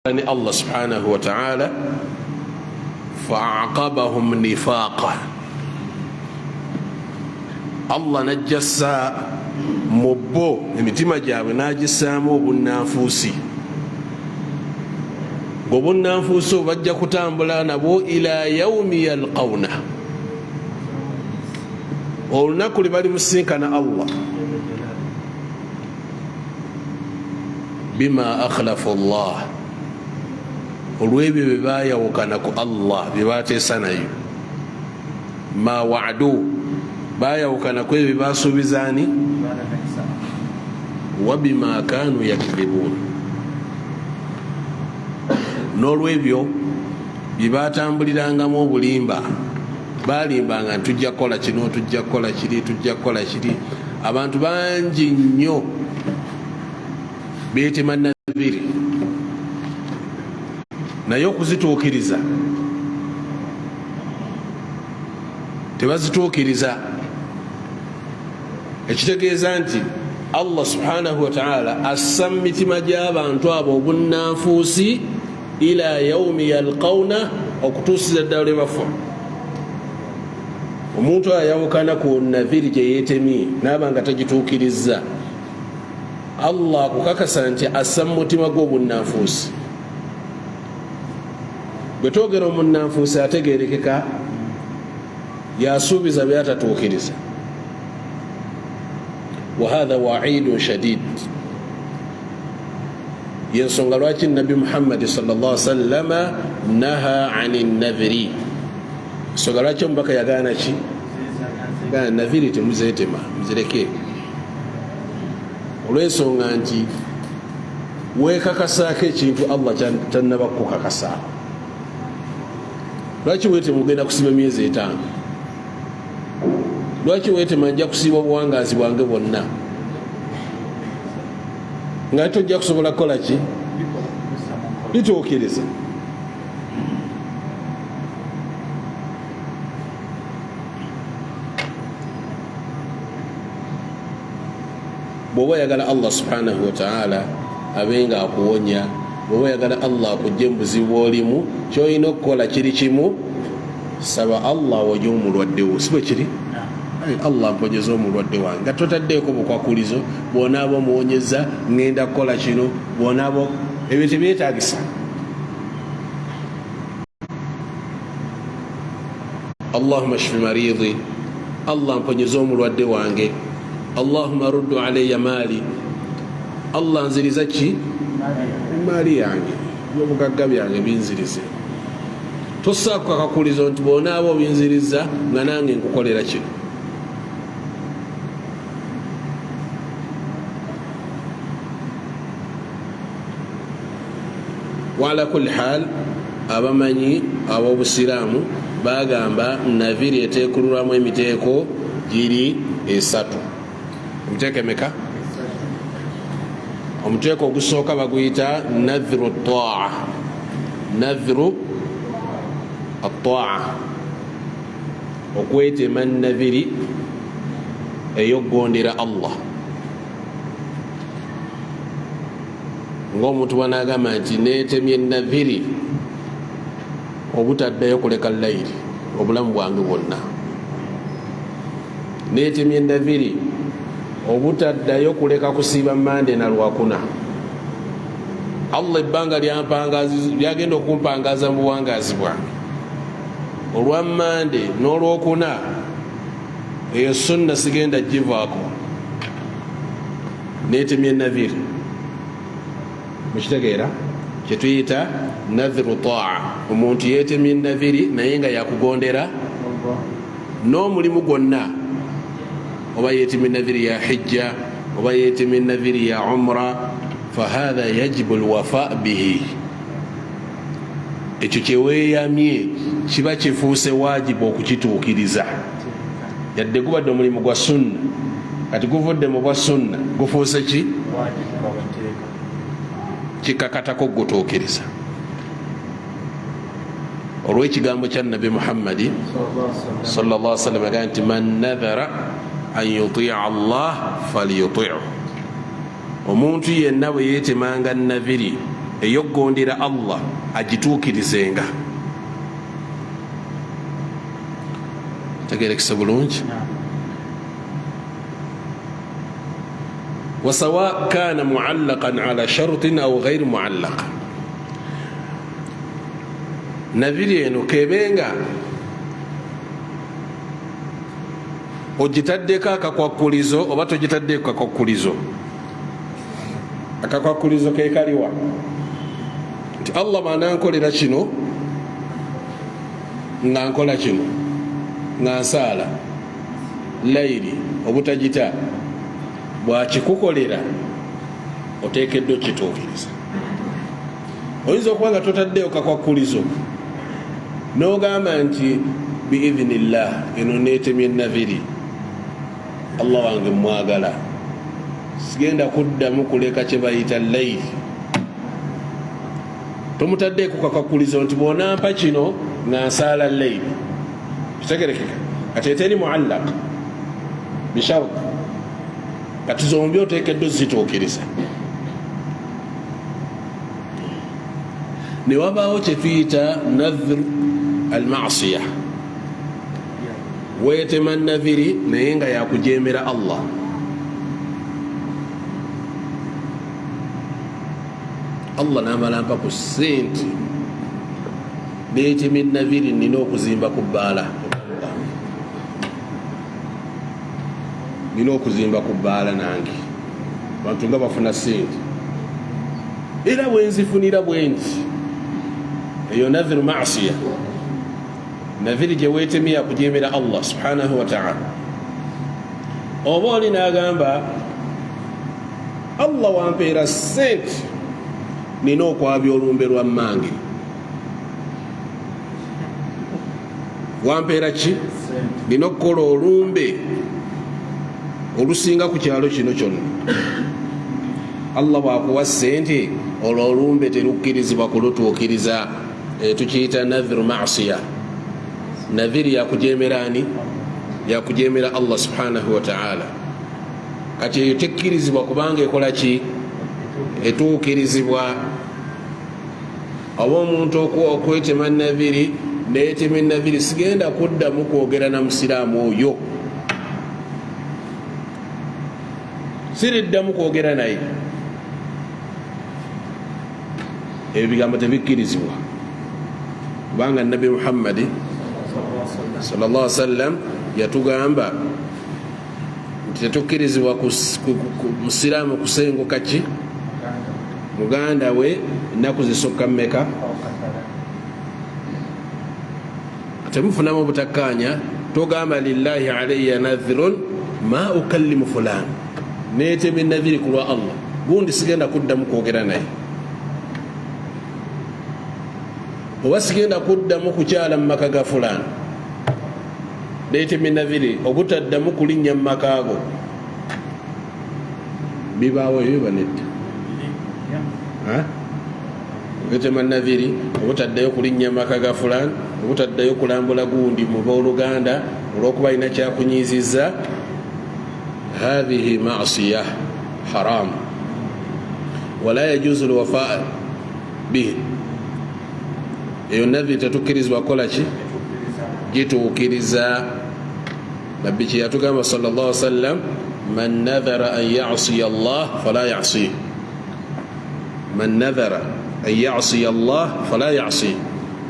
الله سبحانه وتعالى فأعقبهم نفاقا. الله نجسا مبو emitima gyabwe nagisaamu obunanfuusi, ng'obunanfuusi bajja kutambula nabwo ila yaumi yalqawna, olunaku lwe balimusinkana Allah. bima akhlafu Allah, olw'ebyo bye baayawukana ku Allah bye bateesa nayo. ma wa'du, baayawukana ku ebyo bye baasuubizaani. wa bima kaanu yakdhibuun, n'olw'ebyo bye baatambulirangamu obulimba. baalimbanga tujja kukola kino, tujja kukola kiri, tujja kukola kiri. abantu bangi nnyo beetema nabiri, naye okuzituukiriza tebazituukiriza. ekitegeeza nti Allah subhanahu wa ta'ala assa mu mitima gy'abantu abo obunanfuusi ila yaumi yalqawna, okutuusiza ddala lwe bafa. omuntu ayawukana ku naviri gye yeetemye naaba nga tagituukirizza, Allah akukakasa nti assa mu mutima gw'obunanfuusi. bwe twogera omunnanfuusi ategeerekeka yasuubiza byatatuukiriza. wa hadha wa'idun shadid, yensonga lwaki nabi Muhammad sallallahu alaihi wasallam naha ani nadhiri. ensonga lwaki omubaka yagaana ki? gana nadhiri temuzeetema, muzireke. olw'ensonga nti weekakasaako ekintu Allah tannaba kukakasaako. lwaki weete mugenda kusiba myezi 5? lwaki weete manjja kusiba obuwangazi bwange bwonna nga tojja kusobola kukola ki? bituukiriza. bw'oba oyagala Allah subhanahu wa ta'ala abenga akuwonya, bw'oba oyagala Allah akujje mu buzibu olimu, kyolina okukola kiri kimu, saba Allah awonye omulwadde wo. si bwe kiri? Allah mponyeza omulwadde wange, nga totaddeeko bukwakulizo. bw'onaaba omuwonyeza ngenda kukola kino, bw'onaaba ebyo tebyetaagisa. Allahumma shfi maridi, Allah mponyeza omulwadde wange. Allahumma ruddu alayya maali, Allah nziriza ki? maali yange, n'obugagga byange binzirize. tossaako kakakulizo nti bw'onaaba obinziriza nga nange nkukolera kino. wala kulli hal, abamanyi ab'obusiraamu bagamba naviri eteekululwamu emiteeko giri 3. emiteeko emeka? omuteeko ogusooka baguyita nadhru taa, nadhru ataa, okwetema naviri ey'okugondera Allah. ng'omuntu bw'anaagamba nti neetemye naviri obutaddayo kuleka layiri obulamu bwange bwonna, neetemye naviri obutaddayo kuleka kusiiba Mande na Lwakuna. Allah ebbanga lyagenda okumpangaza mu buwangazi bwange olwa Mande n'Olwokuna, eyo sunna sigenda givaako. neetemye naviri, mukitegeera kyetuyita nadhru taa. omuntu yeetemye naviri naye nga yakugondera n'omulimu gwonna, oba yeetemye naviri ya hijja, oba yeetemye naviri ya umra, fahadha yajibu alwafa bihi. ekyo kyeweeyamye kiba kifuuse wajibu okukituukiriza. yadde gubadde omulimu gwa sunna, kati guvudde mu bwa sunna gufuuse ki? kikakatako gutuukiriza. olw'ekigambo kya nabi Muhammadi sallallahu alaihi wasallam agaa nti man nadhara an yutia Allah falyuti'u. omuntu yenna bwe yeetemanga naviri eyokugondera Allah agituukirizenga. tegerekesa bulungi. wasawa kana muallaqan ala shartin au ghairi muallaq, nabiri eno kebenga ogitaddeko akakwakulizo oba togitaddeko akakwakulizo. akakwakulizo kekaliwa nti Allah maana nkolera kino nga nkola kino nga nsaala layiri obutagita, bwakikukolera oteekeddwa okituukiriza. oyinza okuba nga totaddeyo kakwakulizo n'ogamba nti biidhinillah eno neetemye nabiri, Allah wange mwagala, sigenda kuddamu kuleka kye bayita layiri. tomutaddeeko kakwakulizo nti bwonampa kino nga nsaala layiri, kitegerekeka kati eteri muallaq bishart, kati zombi oteekeddwa zituukiriza. ne wabaawo kye tuyita nadhr almasiya, weetema naviri naye nga yakujemera Allah. Allah n'amalampa ku sente neetema naviri nina okuzimba ku bbaala, nina okuzimba ku bbaala nange, bantu nga bafuna sente era bwenzifunira bwenti. eyo nadhiru masiya, naviri gye weetemye yakujemera Allah subhanahu wa ta'ala. oba oli n'agamba Allah wampeera sente nina okwabya olumbe lwa mmange, wampeera ki? nina okukola olumbe olusinga ku kyalo kino kyonna. Allah bwakuwa sente olwo olumbe terukkirizibwa kulutuukiriza. tukiyita nadhiru masiya, nadhiri yakujemerani, yakujemera Allah subhanahu wa ta'ala. kati eyo tekkirizibwa kubanga ekola ki? etuukirizibwa. oba omuntu okwetema nabiri neetema nabiri, sigenda kuddamu kwogera na musiraamu oyo, siriddamu kwogera naye. ebyo bigambo tebikkirizibwa kubanga nabi Muhammadi sallallahu alaihi wasallam yatugamba nti tetukkirizibwa musiraamu kusenguka ki? muganda we ennaku zisukka mmeka? temufunamu obutakkanya. togamba lillahi alayya nadhirun ma ukallimu fulan, neetema nadhiri ku lwa Allah, gundi sigenda kuddamu kwogera naye, oba sigenda kuddamu kukyala mu maka ga fulan, neetema nadhiri obutaddamu kulinnya mu maka ago. bibaawo ebyo banedda wetema nadhiri obutaddayo kulinnya mu maka ga fulan, obutaddayo kulambula gundi mu booluganda olw'okuba alina kyakunyiizizza. hadhihi ma'siya haram wala yajuzu lwafaa bihi. eyo nadhiri tetukkirizibwa kukola ki? gituukiriza. nabbi kye yatugamba sallallahu alaihi wasallam, man nadhara an ya'siya Allah fala ya'si, man nadhara an ya'siya Allah fala ya'si.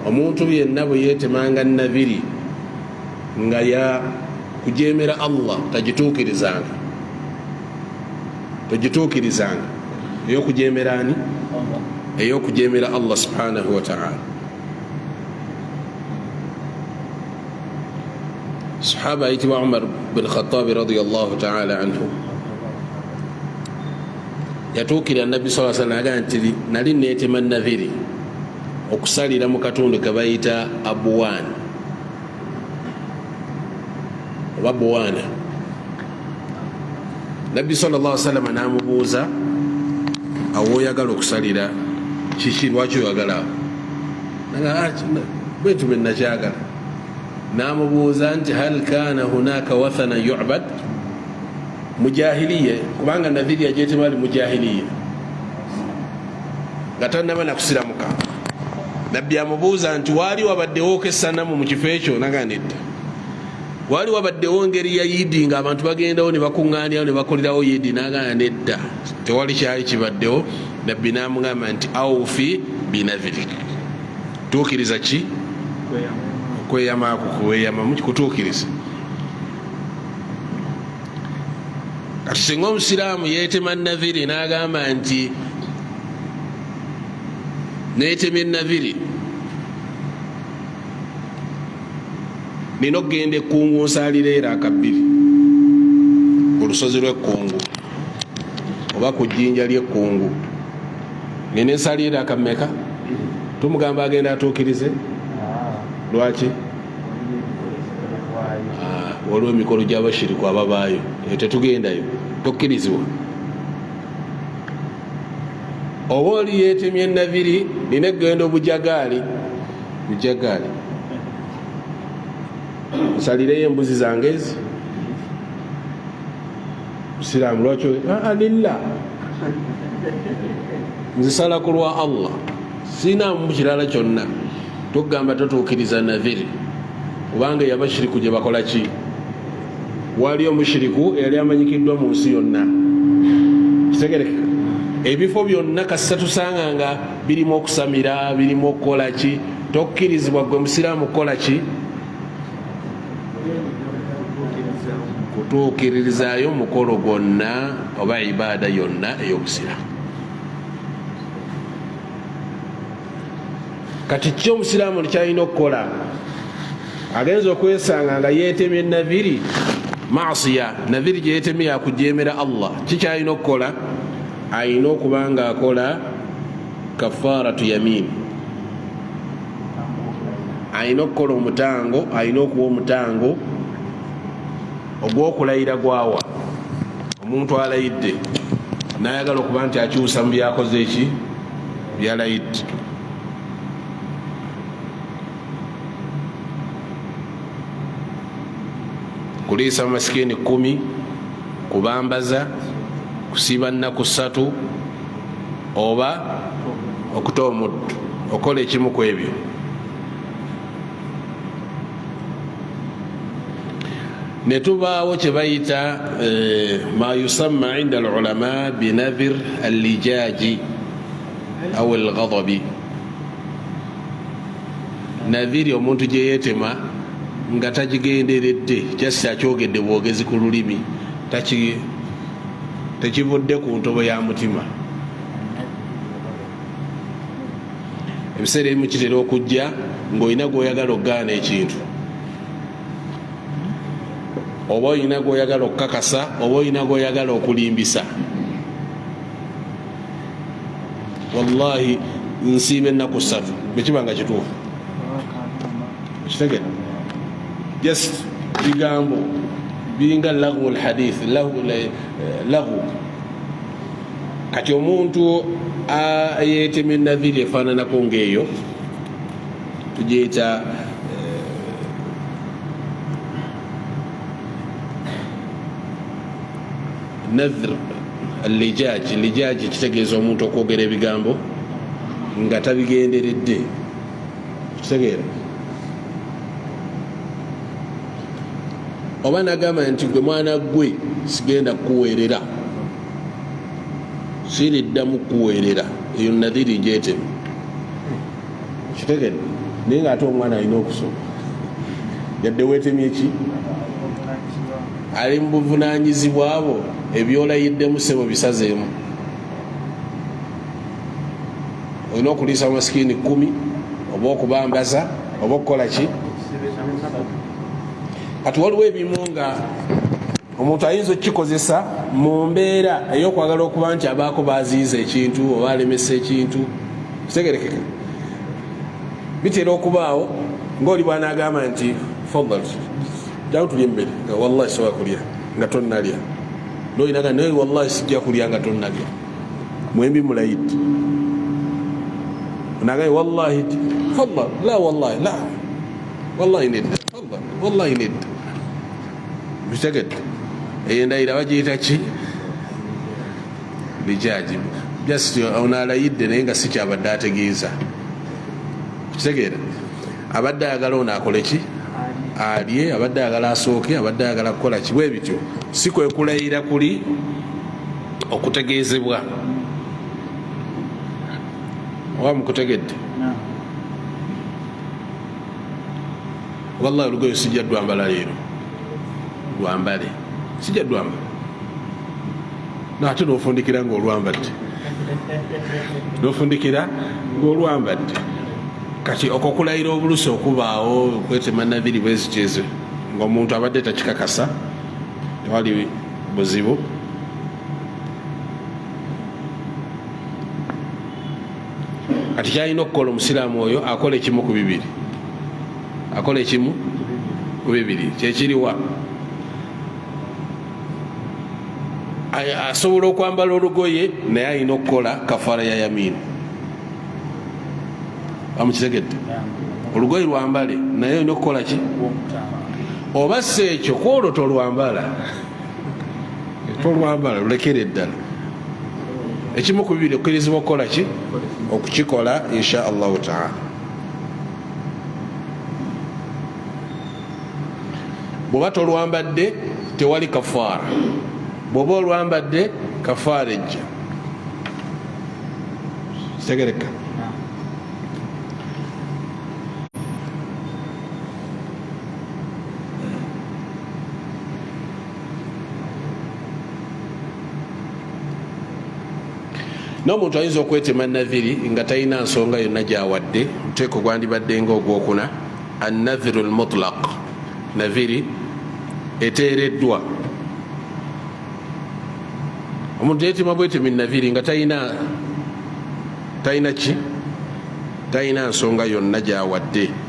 omuntu yenna bwe yeetemanga nabiri nga ya kujemera Allah tagituukirizanga, tagituukirizanga. ey'okujemera ani? ey'okujemera Allah subhanahu wa ta'ala. sahaba ayitibwa Umar bin Khattab radiyallahu ta'ala anhu yatuukira nabbi sallallahu alaihi wasallam agamba nti nali neetema nadhiri okusalira mu katundu ke bayita abuwan oba buwana. nabbi sallallahu alaihi wasallam n'amubuuza, awo oyagala okusalira kiki, lwaki oyagala bwetu bwe nakyagala? n'amubuuza nti hal kana hunaka wathana yu'bad mujahiliya, kubanga nadhiri yajetemali mujahiliya, gatannaba nakusiramuka. Nabbi amubuuza nti waali wabaddewo kesanamu mu kifo ekyo? Nagamba nedda. Waali wabaddewo ngeri ya yidi nga abantu bagendawo ne bakuŋŋaanirawo ne bakolerawo yidi? Nagamba nedda, tewali kyali kibaddewo. Nabbi namugamba nti awfi binavirik, tuukiriza ki? Okweyamaako kuweeyamamu kutuukiriza. Kati singa omusiraamu yeetema naviri n'agamba nti neetemye naviri nina okugenda ekkungu nsaalira era akabbiri ku lusozi lw'ekkungu oba ku jjinja ly'ekkungu, nina ensaalira akammeka? Tumugamba agenda atuukirize. Lwaki? Waliwo emikolo gy'abashiriku ababaayo, tetugendayo, tokkirizibwa. Oba oli yeetemye naviri, nina egenda obujagaali, bujagaali nsalireyo embuzi zange ezi. Musiraamu lwaki? Lillah, nzisala ku lwa Allah, sinaamu kirala kyonna. Tugamba totuukiriza naviri kubanga yabashiriku gye bakola ki? Waliyo omushiriku eyali amanyikiddwa mu nsi yonna. Kitegerekeka, ebifo byonna kasita tusanga nga birimu okusamira, birimu okukola ki? Tokkirizibwa gwe musiraamu kukola ki? Kutuukirizaayo mukolo gwonna oba ibaada yonna ey'obusiraamu. Kati ki omusiraamu kyalina okukola? Agenza okwesanga nga yeetemye naviri maasiya, naviri gye yeetemye yakujeemera Allah. Ki kyalina okukola? Alina okuba nga akola kafaaratu yamin, alina okukola omutango, alina okuwa omutango ogw'okulayira gwawa. Omuntu alayidde n'ayagala okuba nti akyusa mu byakoze eki byalayidde, kuliisa masikini 10, kubambaza, kusiiba nnaku 3 oba okuta omuddu, okola ekimu ku ebyo. Ne tubaawo kye bayita ma yusamma inda alulama binavir allijaaji aw alghadabi. Naviri omuntu gye yeetema nga tagigenderedde, kyasi akyogedde bwogezi ku lulimi, tekivudde ku ntobo ya mutima. Ebiseera ebimu kitera okujja ng'olina gw'oyagala okugaana ekintu, oba olina gw'oyagala okukakasa, oba olina gw'oyagala okulimbisa. Wallahi nsiiba ennaku 3 bwekiba nga kituufu. Kitegera just bigambo binga lahu alhadith, lahu. Kati omuntu yeetemye naviri efaananako ng'eyo tugiyita nadhr allijaaji. Lijaaji kitegeeza omuntu okwogera ebigambo nga tabigenderedde. Kitegeera? Oba nagamba nti gwe mwana gwe sigenda kukuweerera, siriddamu kukuweerera, eyo nadhiri njeeteme. Kitegeera? Naye ng'ate omwana alina okusoma, yadde weetemye ki? Ali mu buvunaanyizibwa abo ebyolayiddemu sebo bisazeemu. Olina okuliisa masikini 10 oba okubambaza oba okukola ki? Kati waliwo ebimu nga omuntu ayinza okukikozesa mu mbeera ey'okwagala okuba nti abaako baziiza ekintu oba alemesa ekintu. Kitegerekeka? Bitera okubaawo ng'oli bw'anaagamba nti fadal jjangu tulye emmere, nga wallahi sobola kulya nga tonnalya. N'olinaga naye wallahi sijja kulya nga tonnalya, mwembi mulayidde. Onagaye wallahi fadal, la wallahi la wallahi nedda, fadal wallahi nedda. Bitegedde? Eyo endayira bagiyita ki? Lijaaji. just onalayidde naye nga si kyabadde ategeeza kitegeera abadde ayagala ono akole ki alye abadde ayagala asooke abadde ayagala kukola ki bwe bityo si kwe kulayira kuli okutegeezebwa oba mukutegedde wallahi olugoye sijja dwambala leero lwambale sijja dwambala nate nofundikira ngaolwambadde nofundikira ngaolwambadde kati okukulayira obulusi okubaawo okwetema nabiri bwezikyezo ngaomuntu abadde takikakasa tewali buzibu kati kyalina okukola omusiraamu oyo akola ekimu ku bibiri akola ekimu ku bibiri kyekiriwa asobola okwambala olugoye naye alina okukola kafaara ya yamini amukitegedde olugoye lwambale naye olina okukola ki oba si ekyo kwolwo tolwambala lulekere eddala ekimu ku bibiri okkirizibwa okukola ki okukikola insha allahu taala bwoba tolwambadde tewali kafaara bwoba olwambadde kafaara ejja kitegereka n'omuntu ayinza okwetema naviri nga talina nsonga yonna gyawadde omuteeko gwandibadde nga ogwokuna annadhiru almutlaq naviri eteereddwa omuntu yetima bwetemi naviri nga talina ki talina nsonga yonna gyawadde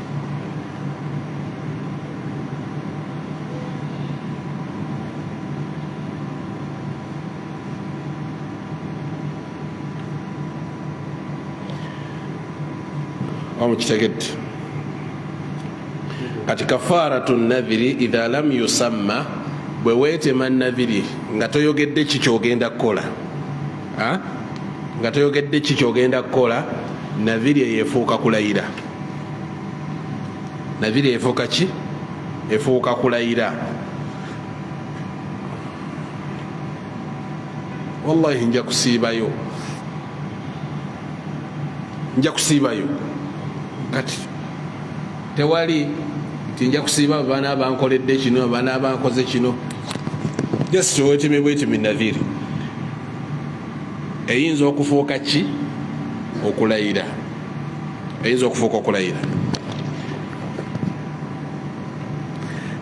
omukitegedde kati kafaratu nadhiri idha lam yusamma bwe weetema naviri nga toyogedde ki kyogenda kukola nga toyogedde ki kyogenda kukola naviri eyo efuuka kulayira naviri efuuka ki efuuka kulayira wallahi nja kusiibayo kati tewali nti nja kusiiba baana abankoledde kino abaana abankoze kino just weteme bwetemi naviri eyinza okufuuka ki okulayira eyinza okufuuka okulayira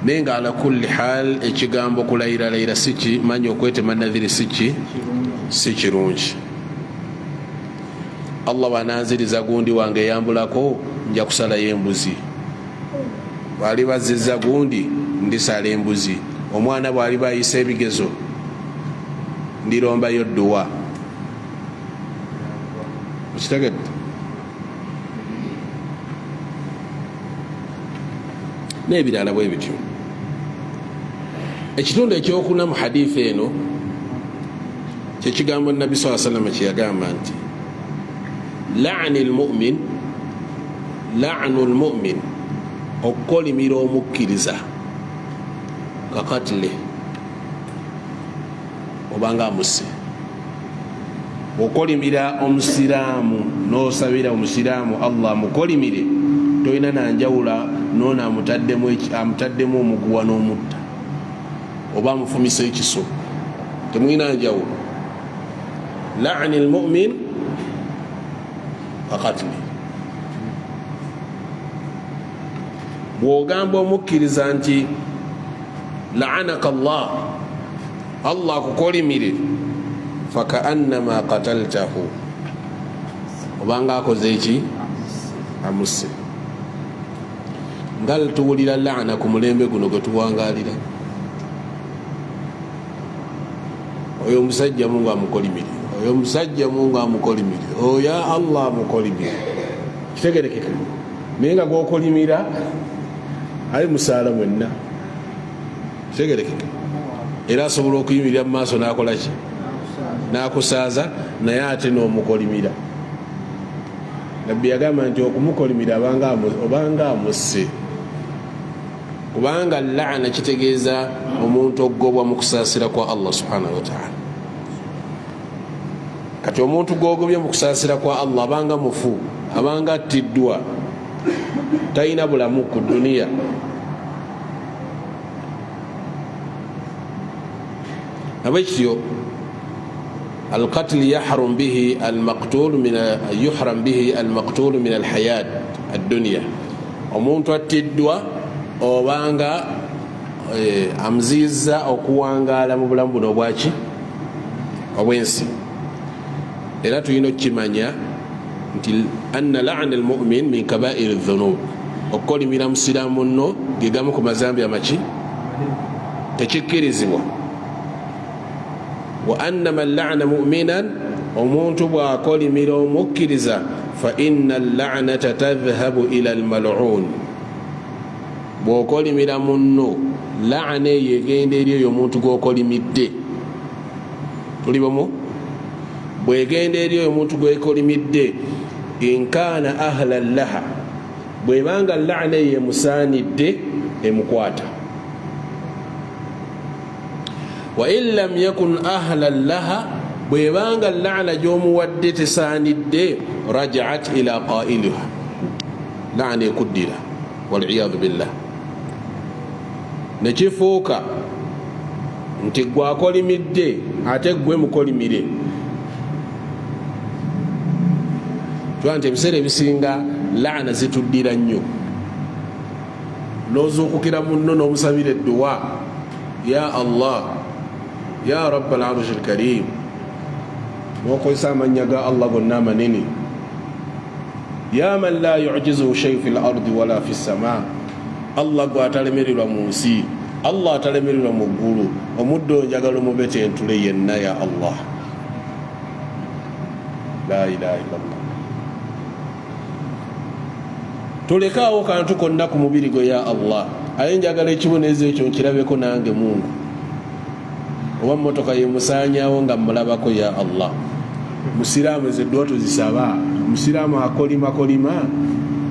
naye nga ala kulli hal ekigambo okulayiralayira siki manyi okwetema naviri siki si kirungi allah bananziriza gundi wange eyambulako nja kusalayo embuzi bwali bazizza gundi ndisala embuzi omwana bwali bayisa ebigezo ndirombayo dduwa okitegedde n'ebirala bwe bityo ekitundu ekyokuna mu hadithi eno kyekigambo nabbi saa salama kyeyagamba nti la'nu lmu'min okukolimira omukkiriza kakatile obanga amusse okolimira omusiraamu nosabira omusiraamu allah amukolimire tolina nanjawula nono amutaddemu omuguwa n'omutta oba amufumisa ekiso temulina njawulo la'ni lmu'min kakatile bwogamba omukkiriza nti la'anaka allah akukolimire fakaannama qataltahu obanga akoze eki amusse nga tuwulira laana ku mulembe guno gwe tuwangalira oyo omusajja mungu amukolimire oyo omusajja mungu amukolimire oya allah amukolimire kitegerekeka naye nga gwokolimira ayi musaala mwenna kitegerekeka era asobola okuyimirira mu maaso nakolaki nakusaaza naye ate n'omukolimira. Nabbi yagamba nti okumukolimira obanga amusse, kubanga laana kitegeeza omuntu ogobwa mu kusaasira kwa Allah subhanahu wa ta'ala. Kati omuntu gwogobye mu kusaasira kwa Allah abanga mufu, abanga attiddwa, talina bulamu ku duniya. Abekityo القتل يحرم به المقتول من الحياة الدنيا. omuntu attiddwa obanga amziza okuwangaala mu bulamu buno obwaki obwensi. Era tulina okukimanya nti anna la'na almu'min min kaba'ir adh-dhunub, okukolimira musiraamu nno gegamu ku mazambi amaki tekikkirizibwa. Wa anna man la'na mu'minan, omuntu bw'akolimira omukkiriza, fa inna al-la'nata tadhhabu ila al-mal'un, bw'okolimira munno la'na yegenda eri oyo omuntu gw'okolimidde. Tuli bomu? Bwegenda eri oyo omuntu gw'ekolimidde, in kaana ahlan laha, bwebanga la'na yemusaanidde emukwata. Wa in lam yakun ahlan laha, bwebanga la'na gy'omuwadde tesaanidde, raja'at ila qailiha, la'na ekuddira, wal'iyadu billah. Nekifuuka nti gwe akolimidde ate gwe mukolimire. Tuwa nti ebiseera ebisinga la'na zituddira nnyo. N'ozuukukira munno n'omusabira edduwa, ya Allah, ya rabbal arshil karim, n'okozesa amannya ga Allah gonna amanene, ya man la yu'jizuhu shay'un fil ardi wala fis samaa, Allah gwe atalemererwa mu nsi, Allah atalemererwa mu ggulu, omuddo njagala omubete entule yenna, ya Allah. La ilaha illallah. Tulekaawo kantu konna ku mubiri gwe, ya Allah, aye njagala ekibonerezo ekyo nkirabeko nange Mungu. Oba mmotoka yemusaanyawo nga mmulabako, ya Allah. Musiraamu ezo eddwa tuzisaba. Musiraamu akolimakolima.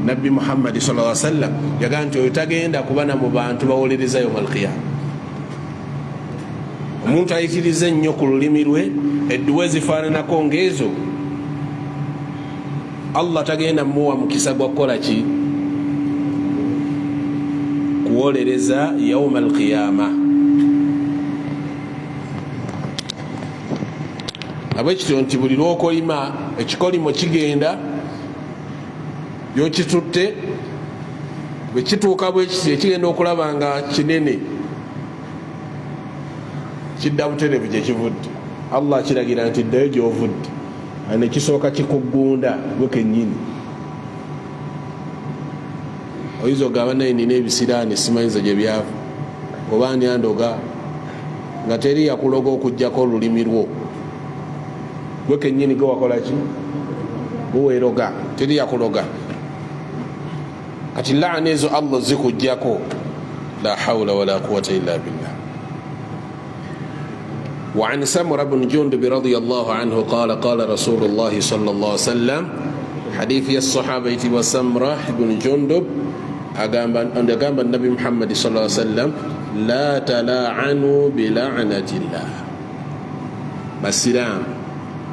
Nabbi Muhammad sallallahu alaihi wasallam yagamba nti oyo tagenda kubana mu bantu bawolereza yawmal qiyama. Omuntu ayikiriza ennyo ku lulimi lwe, edduwa ezifaananako ng'ezo, Allah tagenda muwa mukisa gwa kukola ki? Kuwolereza yawmal qiyama. Abekityo nti buli lw'okolima ekikolimo kigenda byokitutte, bwe kituuka bwe kityo ekigenda okulaba nga kinene, kidda butereevu gye kivudde. Allah kiragira nti ddayo gy'ovudde, ne kisooka kikuggunda gwe kennyini. Oyinza ogamba naye nina ebisiraani simanyiza gye byava, oba ani andoga, nga teri yakuloga okuggyako olulimi lwo. Gwe kennyini gwe wakola ki? Gweweeroga, teri yakuloga. Kati la'na ezo Allah zikuggyako, la hawla wala quwwata illa billah. وعن سمرة بن جندب رضي الله عنه قال قال رسول الله صلى الله عليه وسلم، حديث الصحابة وسمرة بن جندب أقام النبي محمد صلى الله عليه وسلم، لا تلاعنوا بلعنة الله. مسلام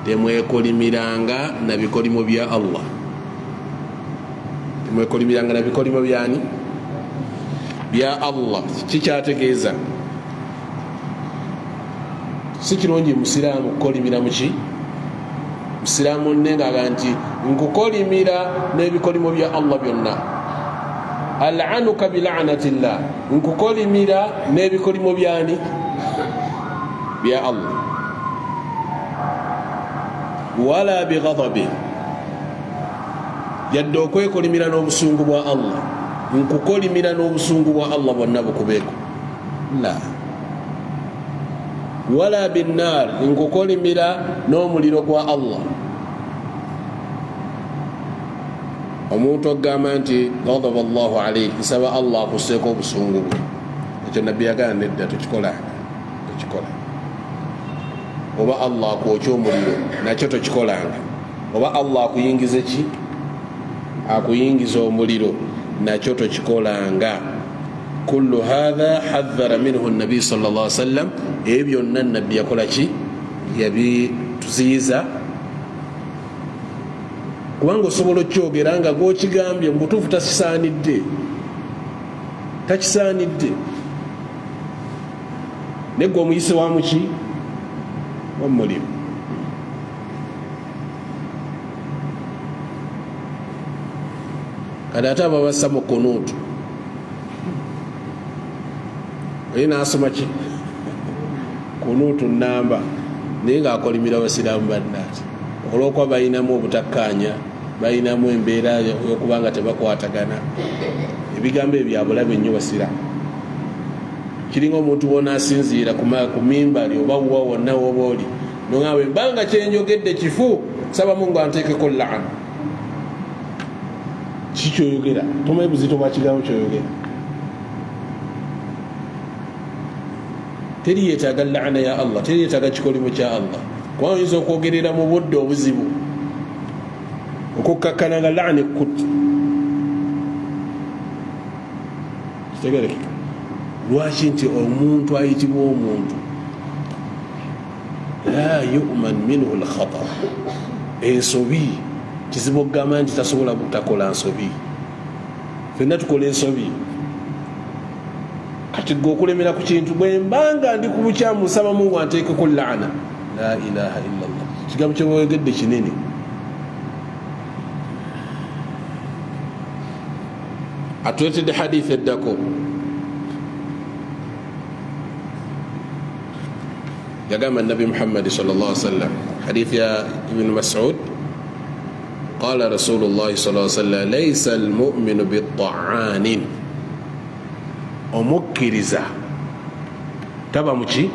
temwekolimiranga na bikolimo bya Allah. Temwekolimiranga na bikolimo byani? Bya Allah. Kikyategeeza si kirungi musiraamu kukolimira muki? Musiraamu nenga nti nkukolimira n'ebikolimo bya Allah byonna. Al'anuka bil'anatillah, nkukolimira n'ebikolimo byani? Bya Allah. Wala bighadabi, yadde okwekolimira n'obusungu bwa Allah, nkukolimira n'obusungu bwa Allah bwonna bukubeeko. La. Wala binnar, nkukolimira n'omuliro gwa Allah. Omuntu ogamba nti ghadaba Allahu alayhi, nsaba Allah akuseeko obusungu bwe, ekyo nabbi yagamba nedda, tukikola. oba Allah akwokya omuliro nakyo tokikolanga, oba Allah akuyingize ki, akuyingiza omuliro nakyo tokikolanga. kullu hadha hadhara minhu nabi sallallahu alaihi wasallam, ebyo byonna nabbi yakola ki, yabituziyiza. kubanga osobola okyogera nga gwokigambye mubutuufu takisaanidde, takisaanidde, negwe omuyise wamuki, wamuliro. kati ate ababassa mu kunuutu oye nasoma ki, kunuutu namba, naye ngaakolimira abasiraamu bannaati olwokuba balinamu obutakkanya, balinamu embeera yokubanga tebakwatagana. ebigambo ebyabulabe nnyo basiraamu. kiringa omuntu wona asinziira ku mimbali oba wuwa wonna woba oli nongawe mbanga kyenjogedde kifu, saba Mungu anteekeko laana. kikyoyogera tomanyi buzito bwa kigambo kyoyogera. teri yeetaaga laana ya Allah, teri yeetaaga kikolimo kya Allah. kubanga oyinza okwogerera mu budde obuzibu okukkakkana nga laana ekkutte. kitegerekeka lwaki nti omuntu ayitibwa omuntu la yu'man minhu al-khata. ensobi kizibu okugamba nti tasobola butakola nsobi. fenna tukola ensobi. kati gwe okulemera ku kintu bwe mbanga ndi ku bukyamu nsaba Mungu anteekeko laana. la ilaha illallah. kigambo kyewogedde kinene. atuletedde hadithi eddako. يقام النبي محمد صلى الله عليه وسلم حديث يا ابن مسعود قال رسول الله صلى الله عليه وسلم ليس المؤمن بالطعان omukiriza taba muki,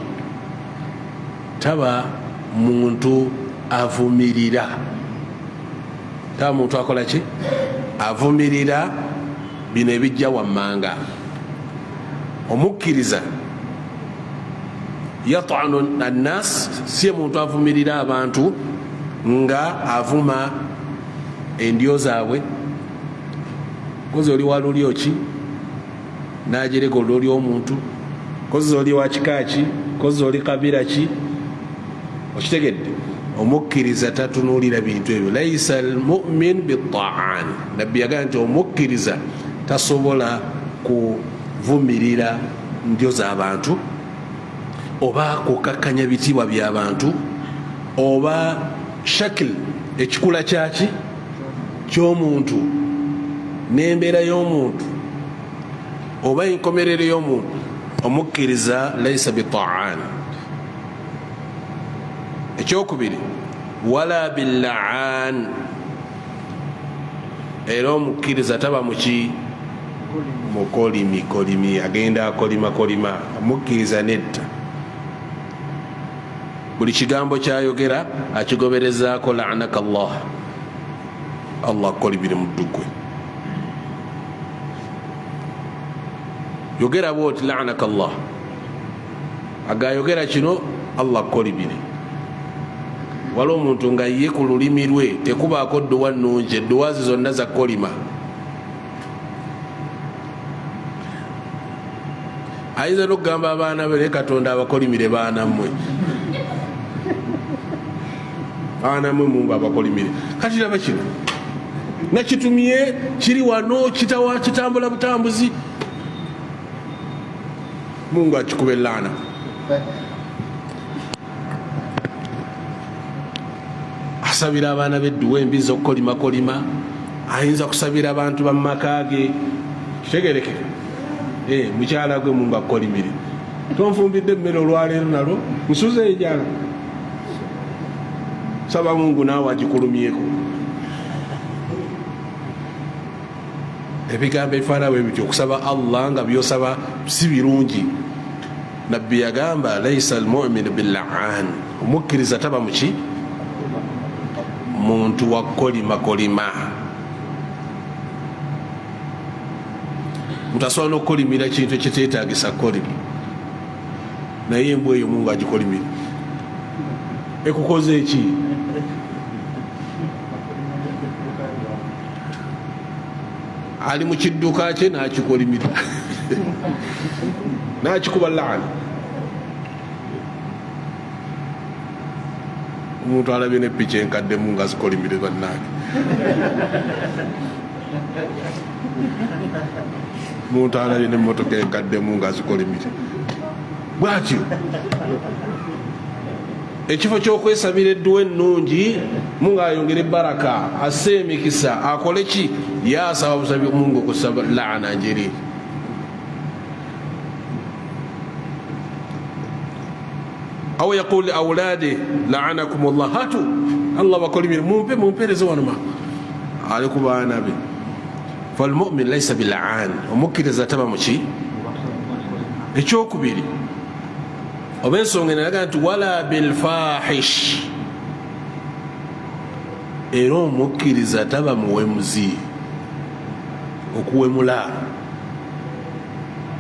taba muntu avumirira, taba muntu akola ki, avumirira bino ebijja wammanga. omukiriza yat'anu annas, si muntu avumirira abantu nga avuma endyo zaabwe. kozi oli walulyo ki najereka oluli omuntu, kozi oli wa kika ki, kozi oli kabira ki. okitegedde? omukkiriza tatunulira bintu ebyo. laisa almu'min bitta'an. nabbi yagamba nti omukkiriza tasobola kuvumirira ndyo z'abantu, oba kukakkanya bitibwa by'abantu, oba shakil ekikula kyaki ky'omuntu n'embeera y'omuntu, oba enkomerero y'omuntu. omukkiriza laisa bitta'an. ekyokubiri wala billa'an. era omukkiriza taba muki, mukolimi agenda akolimakolima. omukkiriza nedda, buli kigambo kyayogera akigoberezaako la'anaka Allah. Allah akolimire muddugwe. yogera bwoti la'anaka Allah, agayogera kino Allah akolimire. wali omuntu nga ye ku lulimi lwe tekubaako dduwa nnungi, edduwazi zonna za kolima. ayinza n'okugamba abaana be, katonda abakolimire baana mmwe, baana mmwe mumba abakolimire. kati laba kino nakitumye kiri wano kitambula butambuzi. Mungu akikube laana. asabira abaana bedduwa embi z'okukolimakolima. ayinza kusabira abantu bamumaka ge. kitegereke mukyala gwe Mungu akukolimire. tonfumbidde emmere olwaleero nalwo nsuze ejala. saba Mungu naawe agikulumyeko. ebigambo ebifaanawo ebityo okusaba Allah nga byosaba si birungi. nabbi yagamba laisa almu'min billa'an. omukkiriza taba muki, muntu wa kolimakolima. mutasobola n'okukolimira kintu ekiteetaagisa kolima, naye embwa eyo Mungu agikolimire. ekukoze eki ali mu kidduka kye n'akikolimira n'akikuba laana. Omuntu alabye ne piki enkaddemu nga zikolimire bannaage. Omuntu alabye n'emmotoka enkaddemu nga zikolimire bwatyo. Ekifo ky'okwesabira edduwa ennungi mungayongera baraka asse emikisa akole ki yasaba busabi Mungu okusaba laana njeri. Aw yaqul awladi la'anakum Allah, hatu Allah bakolimire mumpereze wano ali ku baana be. Falmu'min laysa bil'an, omukkiriza taba muki. Ekyokubiri oba ensonga enalaga nti wala bilfahish, era omukkiriza taba muwemuzi. Okuwemula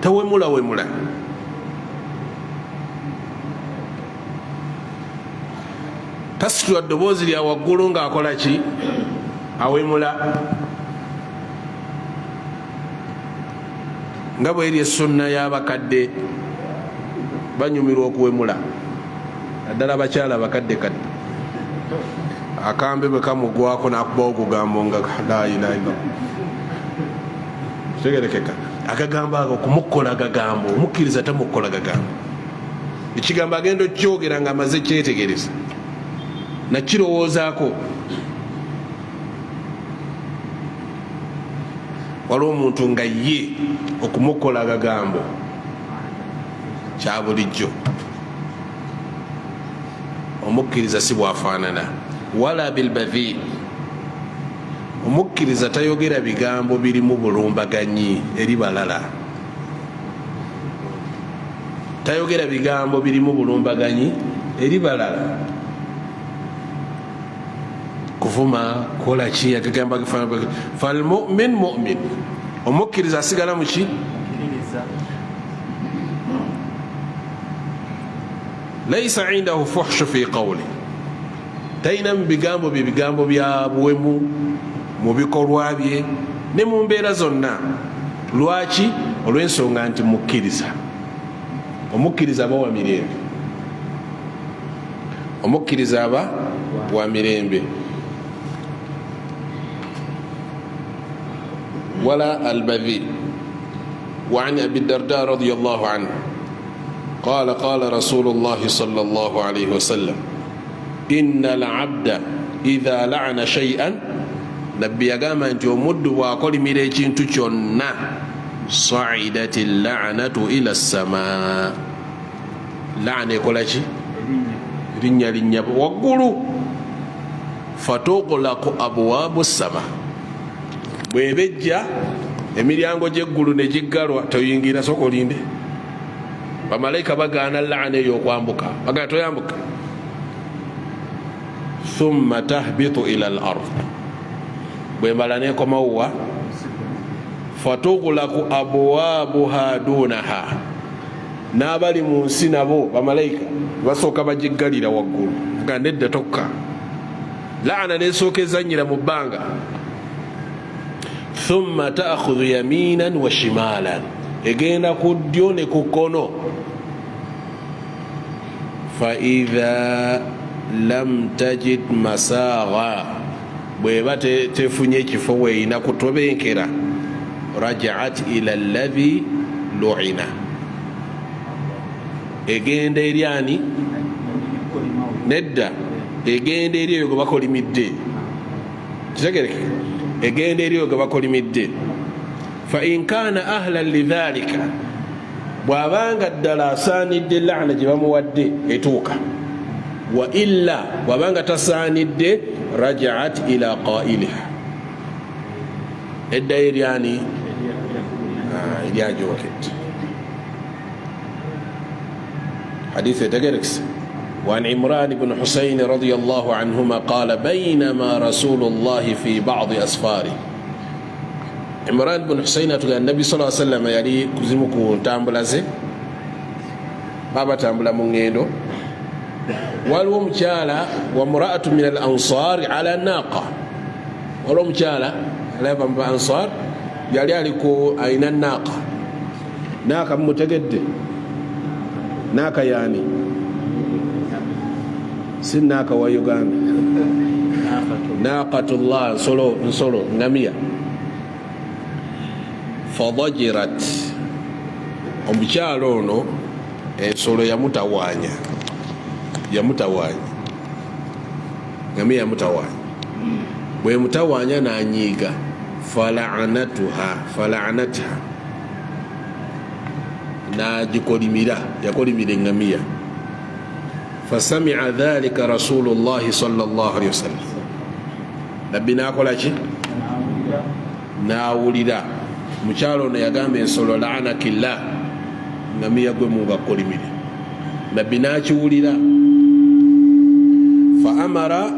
tawemula tasitula ddoboozi lya waggulu ng'akola ki awemula. nga bweri essunna y'abakadde banyumirwa okuwemula, naddala abakyala abakadde kadde. Akambe bwe kamugwako n'akubawo okugambo nga la ilaha illallah, kitegerekeka. Akagambo ako kumukola gagambo, omukkiriza tamukola gagambo. Ekigambo agenda okyogera nga amaze kyetegereza nakirowoozaako. Waliwo omuntu nga ye okumukola gagambo kya bulijjo. Omukkiriza si bwafaanana. Wala bilbadhi, omukkiriza tayogera bigambo birimu bulumbaganyi eri balala. Tayogera bigambo birimu bulumbaganyi eri balala. Kuvuma kola ki akagamba kifaanana. Falmu'min mu'min, omukkiriza asigala muki. Laysa indahu fuhshu fi qawli, talina mu bigambo bye bigambo bya buwemu mu bikolwa bye ne mu mbeera zonna. Lwaki? Olw'ensonga nti mukkiriza. Omukkiriza aba wa mirembe, omukkiriza aba wa mirembe. ولا البذيء. وعن أبي الدرداء رضي الله عنه قال قال رسول الله صلى الله عليه وسلم إن العبد إذا لعن شيئا نبي قام أنت يمد وقال ميريجين تجنا صعدت اللعنة إلى السماء. لعنة يقول شيء رنيا وقولوا فتغلق أبواب السماء. Bwebejja emiryango gy'eggulu ne giggalwa toyingira sokolinde. Bamalayika bagaana laana eyo okwambuka, bagana toyambuka. Thumma tahbitu ila al-ard, bwemala nekomawo wa fatughlaqu abwabuha dunaha, n'abali mu nsi nabo bamalayika basooka bagiggalira waggulu nga nedda tokka. Laana nesooka ezannyira mu bbanga. Thumma ta'khudhu yaminan wa shimalan, egenda ku ddyo ne ku kkono. Fa idha lam tajid masagha, bweba tefunye ekifo weeyina kutobenkera, raja'at ila alladhi lu'ina, egenda eri ani? Nedda, egenda eri eyo gwe bakolimidde. Kitegereke, egenda eri eyo gwe bakolimidde. Fa in kana ahlan lidhalika, bw'abanga ddala asaanidde laana gye bamuwadde etuuka. Wa illa, bw'abanga tasaanidde, raja'at ila qailiha, edda eri ani? Eri ajokedde. حديث تجركس. وعن عمران بن حسين رضي الله عنهما قال بينما رسول الله في بعض أسفاره. عمران بن حسين قال النبي صلى الله عليه وسلم يلي كزمكو تامبلازي بابا تامبلا مونغيدو waliwo omukyala wa muraatu min al ansari ala naqa, waliwo omukyala alava mu ansar yali aliko alina naqa mumutegedde naqa yani si naqa wa Uganda, naqatullah nsolo ngamiya. Fadajirat, omukyala ono ensolo yamutawanya ngamiya yamutawanya, bwe mutawanya nanyiiga fala'anatha naagikolimira, yakolimira engamiya. Fasami'a dhalika rasulullahi sallallahu alaihi wasallam, nabbi nakola ki? Nawulira. Mukyalo ono yagamba ensolo la'anakillah, ngamiya gwe mugakolimire. Nabbi nakiwulira. Fa amara,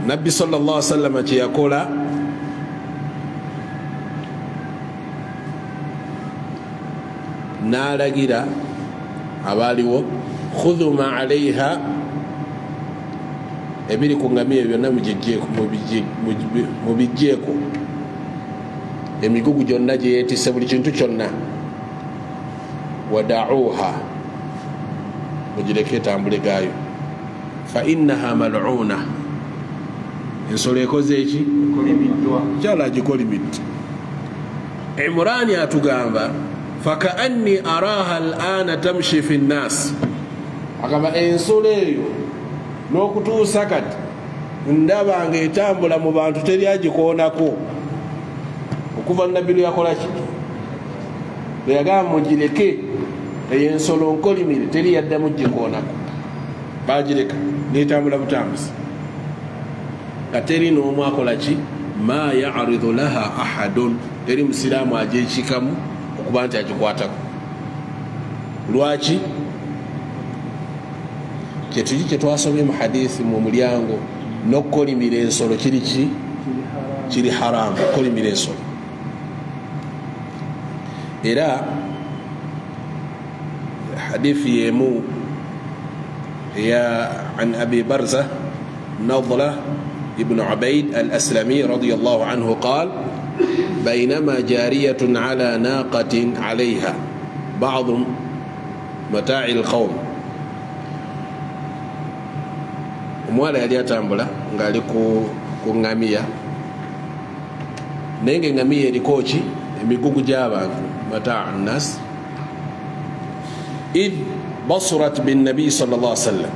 nabbi sallallahu alaihi wasallam kyeyakola n'alagira abaaliwo, khudhu ma alaiha, ebiri ku ngamiya byonna mubijjeeko, emigugu gyonna gye yeetisse, buli kintu kyonna. Wada'uha, mugireke etambule gaayo. Fa innaha mal'una, ensolo ekoze eki? Kyala agikolimidde. Imrani atugamba fakaanni araha al'ana tamshi fi nnas, agamba ensolo eyo n'okutuusa kati ndaba nga etambula mu bantu, teri agikoonako. Okuva nabbi lwe yakola ki? Bwe yagamba mugireke eyo ensolo nkolimire, teri yaddamu gikoonako, bagireka netambula butambuzi, nga teri n'omu akola ki? Ma ya'ridu laha ahadun, teri musiraamu agyekikamu okuba nti agikwatako. Lwaki? Kyetuki kyetwasomye mu hadithi mu mulyango, n'okukolimira ensolo kiri ki? Kiri haramu okukolimira ensolo. Era hadithi yemu ya an Abi Barza Nadla ibn Ubayd al-Aslami radiyallahu anhu قال بينما جارية على ناقة عليها بعض متاع القوم, omwala yali atambula ng'ali ku ngamiya, naye ng'engamiya eriko ki? Emigugu gy'abantu, mataa nnas. Id basurat bin nabi sallallahu alaihi wasallam,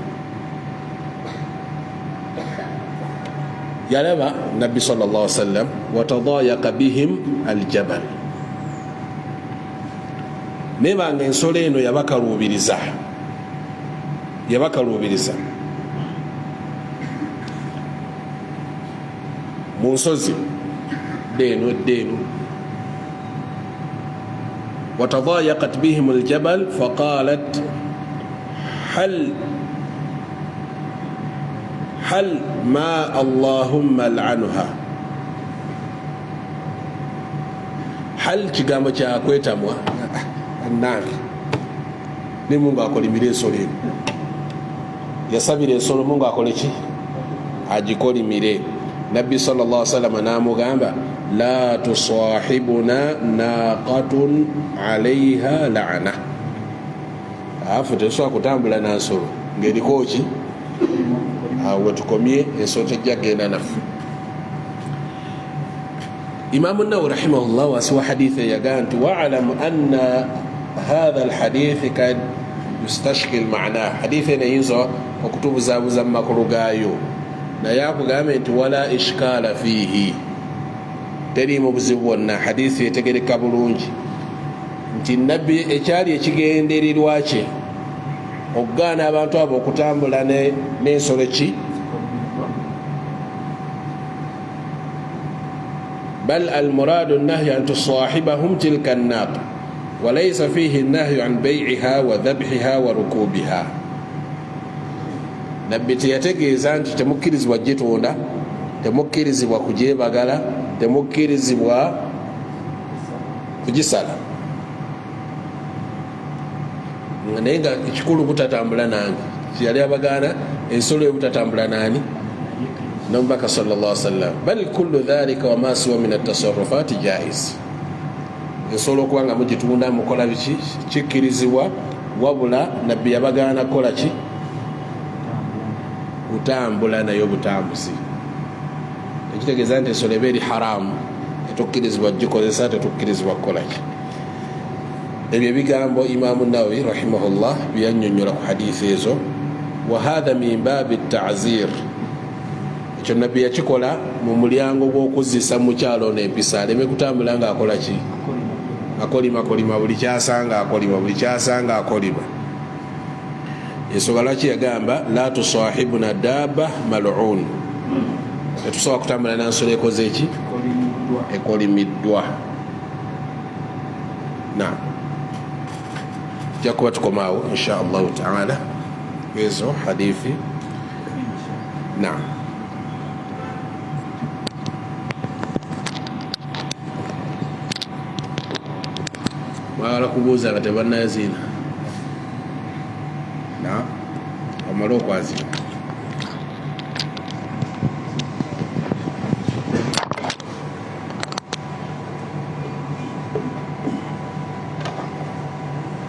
yalaba nabbi sallallahu alaihi wasallam. Watadayaqa bihim aljabal, nebanga ensolo eno yabakaluubiriza mu nsozi deenu. Watadayaqat bihim aljabal faqalat hal ma allahumma al'anha. Hal kigambo kyakwetamwa nange ne Mungu akolimira ensolo eno, yasabira ensolo Mungu akole ki? Agikolimire. Nabbi sallallahu alaihi wasallam namugamba la tusahibuna naqatun alaiha la'ana, afu tesobola kutambula na nsolo ng'eriko ki? Awo tukomye, ensolo tejja genda naffe. Imam an-Nawawi rahimahullah wasiwa hadithi yagamba wa'lam anna hadha al-hadith kad yustashkil ma'na, hadithi nayinza okutubuzabuza mu makulu gaayo, naye akugamba nti wala ishkala fihi, terimu buzibu bwonna. Hadithi etegereka bulungi nti nabbi ekyali ekigendererwa kye okugaana abantu abo okutambula n'ensolo ki? بل المراد النهي عن تصاحبهم تلك الناقة وليس فيه النهي عن بيعها وذبحها وركوبها. nabbi teyategeeza nti temukkirizibwa gitunda, temukkirizibwa kugyebagala, temukkirizibwa kugisala, naye nga ekikulu butatambula nange. yali abagaana ensolo ebutatambula nani nomubaka sallallahu alaihi wasallam bal kullu dhalika wa ma siwa min at-tasarrufat jaiz ensolo kubanga mugitunda mukola biki kikkirizibwa wabula nabbi yabagaana kola ki kutambula nayo butambuzi ekitegeeza nti ensolo eba eri haramu tetukkirizibwa gikozesa tetukkirizibwa kukola ki ebyo ebigambo Imaamu Nawawi rahimahullah byannyonnyola ku hadithi ezo wa hadha min baabi at-ta'zir ekyo nabbi yakikola mu mulyango gw'okuzisa mukyalo n'empisa aleme kutambula nga akola ki akolimakolima buli kyasanga akolima ensonga lwaki yagamba la tusahibuna dabba mal'un tetusobola kutambula nansolo ekoze eki ekolimiddwa naam jakuba tukomaawo insha allahu taala ezo hadithi naam mwagala kubuuza nga tebannayazina na amala okwazina